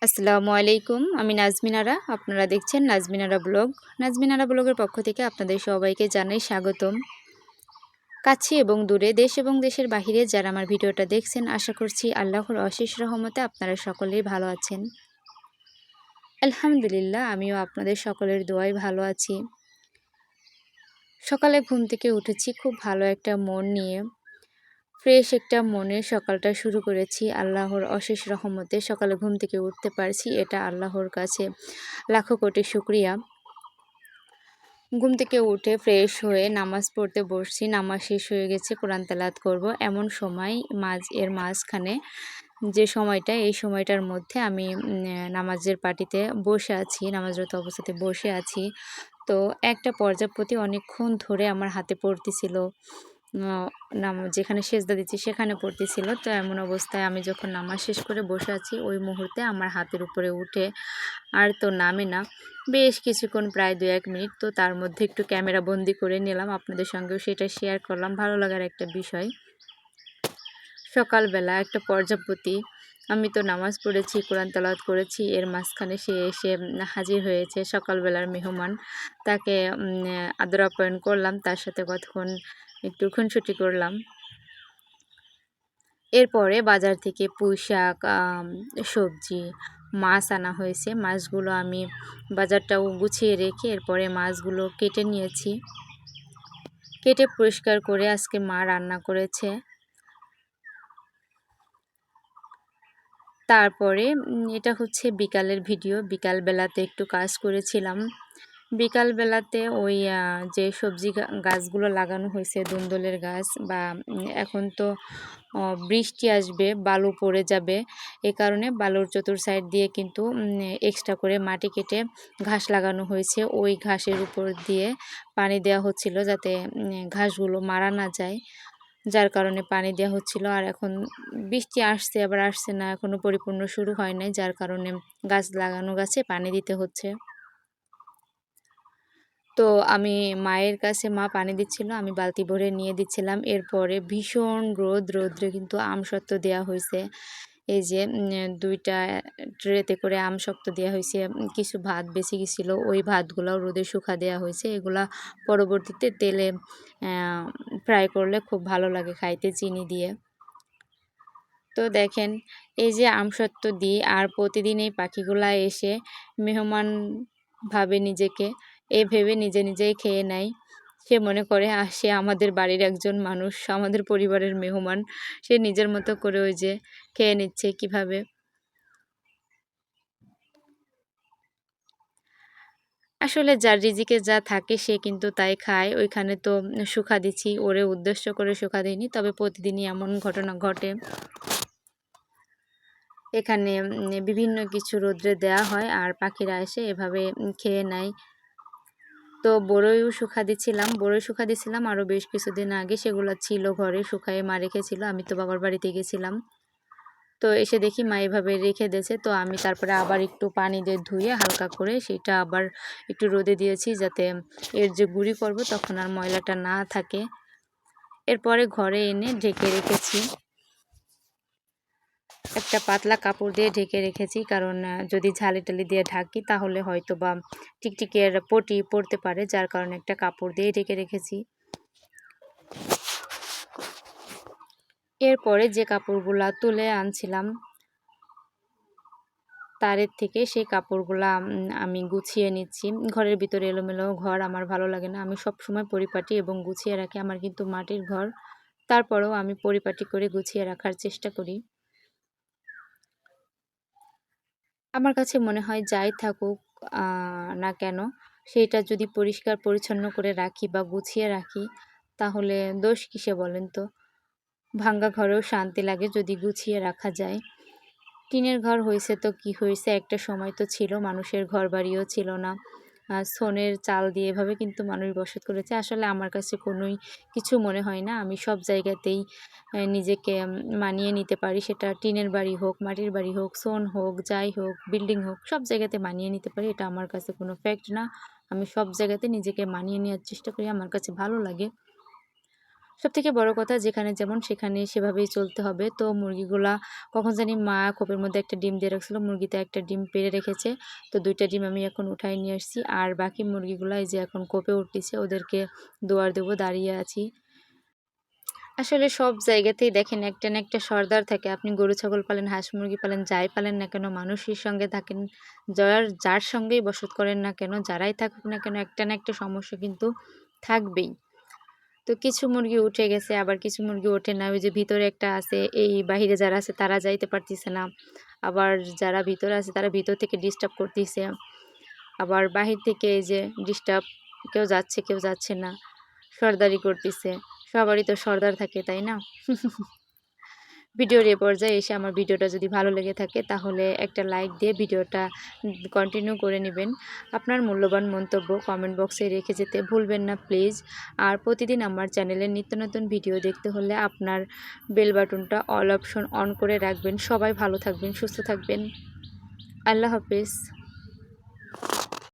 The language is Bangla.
আসসালামু আলাইকুম। আমি নাজমিনারা। আপনারা দেখছেন নাজমিনারা ব্লগ। নাজমিনারা ব্লগের পক্ষ থেকে আপনাদের সবাইকে জানাই স্বাগতম। কাছে এবং দূরে, দেশ এবং দেশের বাহিরে যারা আমার ভিডিওটা দেখছেন, আশা করছি আল্লাহর অশেষ রহমতে আপনারা সকলেই ভালো আছেন। আলহামদুলিল্লাহ, আমিও আপনাদের সকলের দোয়ায় ভালো আছি। সকালে ঘুম থেকে উঠেছি খুব ভালো একটা মন নিয়ে। ফ্রেশ একটা মনে সকালটা শুরু করেছি। আল্লাহর অশেষ রহমতে সকালে ঘুম থেকে উঠতে পারছি, এটা আল্লাহর কাছে লাখো কোটি শুকরিয়া। ঘুম থেকে উঠে ফ্রেশ হয়ে নামাজ পড়তে বসছি। নামাজ শেষ হয়ে গেছে, কোরআন তেলাওয়াত করব। এমন সময় এর মাঝখানে যে সময়টা, এই সময়টার মধ্যে আমি নামাজের পাটিতে বসে আছি, নামাজরত অবস্থাতে বসে আছি। তো একটা পর্যায়প্রতি অনেকক্ষণ ধরে আমার হাতে পড়তেছিল, যেখানে সেজদা দিচ্ছি সেখানে পড়তেছিল। তো এমন অবস্থায় আমি যখন নামাজ শেষ করে বসে আছি, ওই মুহূর্তে আমার হাতের উপরে উঠে আর তো নামে না। বেশ কিছুক্ষণ, প্রায় ২-১ মিনিট। তো তার মধ্যে একটু ক্যামেরা বন্দি করে নিলাম, আপনাদের সঙ্গেও সেটা শেয়ার করলাম। ভালো লাগার একটা বিষয়। সকালবেলা একটা পর্যায়প্রতি আমি তো নামাজ পড়েছি, কোরআন তেলাওয়াত করেছি, এর মাঝখানে সে এসে হাজির হয়েছে, সকালবেলার মেহমান। তাকে আদর আপ্যায়ন করলাম, তার সাথে কতক্ষণ একটু খুনসুটি করলাম। এরপরে বাজার থেকে পুঁইশাক, সবজি, মাছ আনা হয়েছে। মাছগুলো আমি বাজারটাও গুছিয়ে রেখে এরপরে মাছগুলো কেটে নিয়েছি। কেটে পরিষ্কার করে আজকে মা রান্না করেছে। তারপরে এটা হচ্ছে বিকালের ভিডিও। বিকালবেলাতে একটু কাজ করেছিলাম। বিকালবেলাতে ওই যে সবজি গাছগুলো লাগানো হয়েছে, ধুন্দুলের গাছ, বা এখন তো বৃষ্টি আসবে, বালু পড়ে যাবে। এ কারণে বালুর চতুর সাইড দিয়ে কিন্তু এক্সট্রা করে মাটি কেটে ঘাস লাগানো হয়েছে। ওই ঘাসের উপর দিয়ে পানি দেওয়া হচ্ছিল যাতে ঘাসগুলো মারা না যায়। যার কারণে পানি দেওয়া হচ্ছিল। আর এখন বৃষ্টি আসছে আবার আসছে না, এখনও পরিপূর্ণ শুরু হয় নাই, যার কারণে গাছ লাগানো গাছে পানি দিতে হচ্ছে। তো আমি মায়ের কাছে মা পানি দিচ্ছিল, আমি বালতি ভরে নিয়ে দিচ্ছিলাম। এরপরে ভীষণ রোদ্রে কিন্তু আমসত্ত্ব দেওয়া হয়েছে। এই যে ২টা ট্রেতে করে আমসত্ত্ব দেওয়া হয়েছে। কিছু ভাত বেঁচে গেছিলো, ওই ভাতগুলাও রোদে শুকা দেওয়া হয়েছে। এগুলা পরবর্তীতে তেলে ফ্রাই করলে খুব ভালো লাগে খাইতে, চিনি দিয়ে। তো দেখেন, এই যে আমসত্ত্ব দিই আর প্রতিদিন এই পাখিগুলা এসে মেহমান ভাবে নিজেকে, এ ভেবে নিজে নিজেই খেয়ে নেয়। সে মনে করে সে আমাদের বাড়ির একজন মানুষ, আমাদের পরিবারের মেহমান। সে নিজের মতো করে ওই যে খেয়ে নিচ্ছে কিভাবে। আসলে যার রিজিকে যা থাকে সে কিন্তু তাই খায়। ওইখানে তো শুখা দিচ্ছি, ওরে উদ্দেশ্য করে শুখা দিইনি। তবে প্রতিদিনই এমন ঘটনা ঘটে। এখানে বিভিন্ন কিছু রৌদ্রে দেওয়া হয় আর পাখিরা এসে এভাবে খেয়ে নেয়। তো বড়ইও শুখা দিচ্ছিলাম, বড়ই শুখা দিছিলাম আরও বেশ কিছুদিন আগে। সেগুলো ছিল ঘরে, শুকায়ে মা রেখেছিল। আমি তো বাবার বাড়িতে গেছিলাম। তো এসে দেখি মা এভাবে রেখে দিয়েছে। তো আমি তারপরে আবার একটু পানি দিয়ে ধুয়ে হালকা করে সেটা আবার একটু রোদে দিয়েছি, যাতে এর যে গুঁড়ি করব তখন আর ময়লাটা না থাকে। এরপরে ঘরে এনে ঢেকে রেখেছি। একটা পাতলা কাপড় দিয়ে ঢেকে রেখেছি, কারণ যদি ঝালি-টালি দিয়ে ঢাকি তাহলে হয়তো বা টিকটিকির পটি পড়তে পারে, যার কারণে একটা কাপড় দিয়ে ঢেকে রেখেছি। এরপরে যে কাপড়গুলা তুলে আনছিলাম তারের থেকে, সেই কাপড়গুলা আমি গুছিয়ে নিচ্ছি। ঘরের ভিতরে এলোমেলো ঘর আমার ভালো লাগে না। আমি সবসময় পরিপাটি এবং গুছিয়ে রাখি। আমার কিন্তু মাটির ঘর, তারপরেও আমি পরিপাটি করে গুছিয়ে রাখার চেষ্টা করি। আমার কাছে মনে হয় যাই থাকুক না কেন, সেইটা যদি পরিষ্কার পরিচ্ছন্ন করে রাখি বা গুছিয়ে রাখি, তাহলে দোষ কিসে বলেন তো? ভাঙ্গা ঘরেও শান্তি লাগে যদি গুছিয়ে রাখা যায়। টিনের ঘর হইছে তো কি হইছে, একটা সময় তো ছিল মানুষের ঘরবাড়িও ছিল না। ছনের চাল দিয়ে এভাবে কিন্তু মানুষ বসত করেছে। আসলে আমার কাছে কোনোই কিছু মনে হয় না। আমি সব জায়গাতেই নিজেকে মানিয়ে নিতে পারি। সেটা টিনের বাড়ি হোক, মাটির বাড়ি হোক, ছন হোক, যাই হোক, বিল্ডিং হোক, সব জায়গাতে মানিয়ে নিতে পারি। এটা আমার কাছে কোনো ফ্যাক্ট না। আমি সব জায়গাতে নিজেকে মানিয়ে নেওয়ার চেষ্টা করি, আমার কাছে ভালো লাগে। সবথেকে বড় কথা যেখানে যেমন সেখানে সেভাবেই চলতে হবে। তো মুরগিগুলা কখন জানি মা খোপের মধ্যে একটা ডিম দিয়ে রাখছিল। মুরগিতে একটা ডিম পেড়ে রেখেছে। তো ২ টা ডিম আমি এখন উঠায় নিয়ে আসছি। আর বাকি মুরগিগুলা এই যে এখন কোপে উঠতিছে। ওদেরকে দুয়ার দেবো, দাঁড়িয়ে আছি। আসলে সব জায়গাতেই দেখেন একটা না একটা সর্দার থাকে। আপনি গরু ছাগল পালেন, হাঁস মুরগি পালেন, যাই পালেন না কেন, মানুষের সঙ্গে থাকেন, যার সঙ্গেই বসত করেন না কেন, যারাই থাকুক না কেন, একটা না একটা সমস্যা কিন্তু থাকবেই। তো কিছু মুরগি উঠে গেছে, আবার কিছু মুরগি ওঠে না। ওই যে ভিতরে একটা আছে, এই বাহিরে যারা আছে তারা যাইতে পারতিছে না। আবার যারা ভিতরে আছে তারা ভিতর থেকে ডিস্টার্ব করতিছে। আবার বাহির থেকে এই যে ডিস্টার্ব, কেউ যাচ্ছে, কেউ যাচ্ছে না। সর্দারি করতিছে। সবারই তো সর্দার থাকে, তাই না? ভিডিওর এ পর্যায়ে এসে আমার ভিডিওটা যদি ভালো লেগে থাকে তাহলে একটা লাইক দিয়ে ভিডিওটা কন্টিনিউ করে নেবেন। আপনার মূল্যবান মন্তব্য কমেন্ট বক্সে রেখে যেতে ভুলবেন না প্লিজ। আর প্রতিদিন আমার চ্যানেলের নিত্য নতুন ভিডিও দেখতে হলে আপনার বেল বাটনটা অল অপশন অন করে রাখবেন। সবাই ভালো থাকবেন, সুস্থ থাকবেন। আল্লাহ হাফেজ।